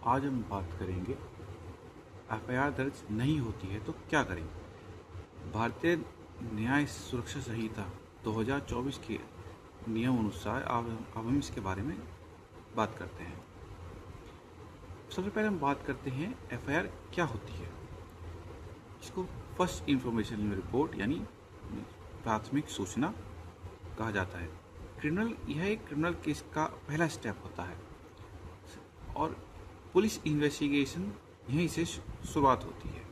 आज हम बात करेंगे एफआईआर दर्ज नहीं होती है तो क्या करें। भारतीय न्याय सुरक्षा संहिता 2024 के नियम अनुसार अब हम इसके बारे में बात करते हैं। सबसे पहले हम बात करते हैं एफआईआर क्या होती है। इसको फर्स्ट इंफॉर्मेशन रिपोर्ट यानी प्राथमिक सूचना कहा जाता है। यह एक क्रिमिनल केस का पहला स्टेप होता है और पुलिस इन्वेस्टिगेशन यहीं से शुरुआत होती है।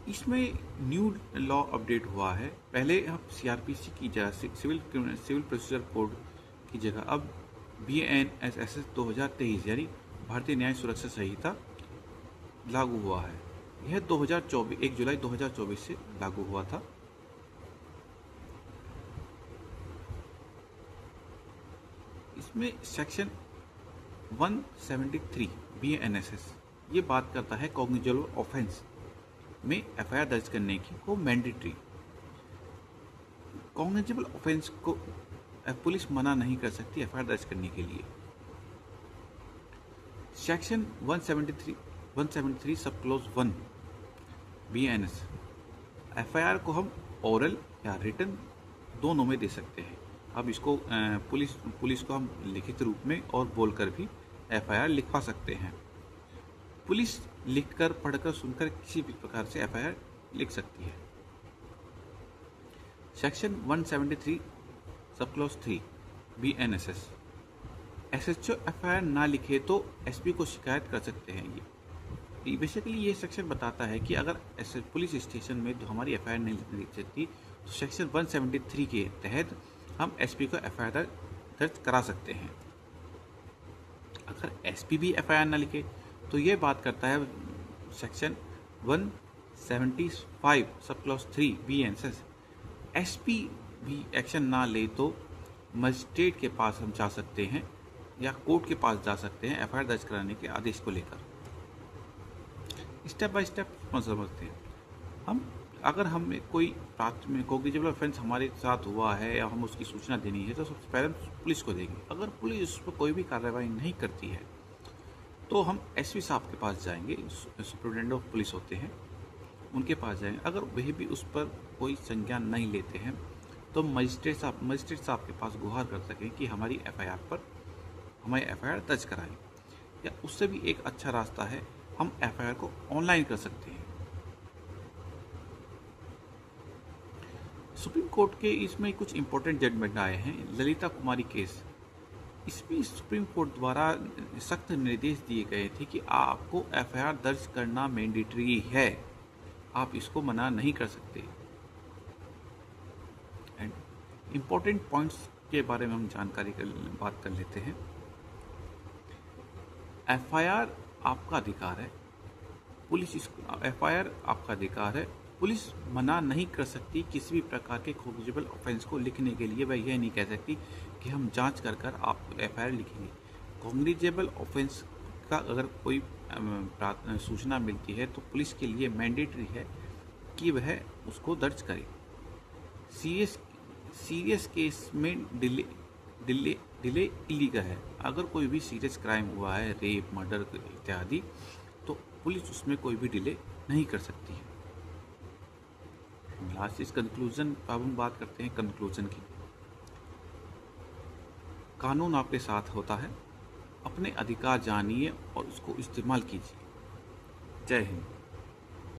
इसमें न्यू लॉ अपडेट हुआ है। पहले हम सीआरपीसी की जगह सिविल प्रोसीजर कोड की जगह अब बीएनएसएस 2023 यानी भारतीय न्याय सुरक्षा संहिता लागू हुआ है। यह 1 जुलाई 2024 से लागू हुआ था। इसमें सेक्शन 173 बीएनएसएस ये बात करता है कॉग्निजेबल ऑफेंस में एफआईआर दर्ज करने की को मैंडेटरी। कॉग्निजेबल ऑफेंस को पुलिस मना नहीं कर सकती एफआईआर दर्ज करने के लिए। सेक्शन 173 सब क्लोज 1 बीएनएस एफआईआर को हम ओरल या रिटन दोनों में दे सकते हैं। अब इसको पुलिस को हम लिखित रूप में और बोलकर भी एफआईआर लिखवा सकते हैं। पुलिस लिखकर पढ़कर सुनकर किसी भी प्रकार से एफआईआर लिख सकती है। Section 173 sub clause 3 BNSS SHO FIR ना लिखे तो एसपी को शिकायत कर सकते हैं। ये बेसिकली ये सेक्शन बताता है कि अगर पुलिस स्टेशन में जो हमारी एफआईआर नहीं लिख सकती तो सेक्शन 173 के तहत हम एसपी को एफआईआर दर्ज करा सकते हैं। अगर एसपी भी एफआईआर ना लिखे तो ये बात करता है section 175 sub clause 3 BNSS SP भी एक्शन ना ले तो मजिस्ट्रेट के पास हम जा सकते हैं या कोर्ट के पास जा सकते हैं एफआईआर दर्ज कराने के आदेश को लेकर। स्टेप बाय स्टेप समझते हैं हम। अगर हमें कोई प्राथमिक कॉग्निजेबल ऑफेंस हमारे साथ हुआ है या हम उसकी सूचना देनी है तो सबसे पहले हम पुलिस को देंगे। अगर पुलिस उस पर कोई भी कार्रवाई नहीं करती है तो हम एसपी साहब के पास जाएंगे, सुपरिटेंडेंट ऑफ पुलिस होते हैं, उनके पास जाएंगे। अगर वह भी उस पर कोई संज्ञान नहीं लेते हैं तो मजिस्ट्रेट साहब के पास गुहार कर सकें कि हमारी एफआईआर दर्ज कराएं। या उससे भी एक अच्छा रास्ता है, हम एफआईआर को ऑनलाइन कर सकते हैं। सुप्रीम कोर्ट के इसमें कुछ इंपॉर्टेंट जजमेंट आए हैं। ललिता कुमारी केस, इसमें सुप्रीम कोर्ट द्वारा सख्त निर्देश दिए गए थे कि आपको एफआईआर दर्ज करना मैंडेटरी है, आप इसको मना नहीं कर सकते। एंड इंपॉर्टेंट पॉइंट्स के बारे में हम बात कर लेते हैं। एफआईआर आपका अधिकार है, एफआईआर आपका अधिकार है। पुलिस मना नहीं कर सकती किसी भी प्रकार के कॉग्निजेबल ऑफेंस को लिखने के लिए। वह यह नहीं कह सकती कि हम जांच कर आप एफआईआर लिखेंगे। कॉग्निजेबल ऑफेंस का अगर कोई सूचना मिलती है तो पुलिस के लिए मैंडेटरी है कि वह उसको दर्ज करे। सीरियस केस में डिले इलीगल है। अगर कोई भी सीरियस क्राइम हुआ है, रेप, मर्डर इत्यादि, तो पुलिस उसमें कोई भी डिले नहीं कर सकती है। लास्ट इस कंक्लूजन, अब हम बात करते हैं कंक्लूजन की। कानून आपके साथ होता है, अपने अधिकार जानिए और उसको इस्तेमाल कीजिए। जय हिंद।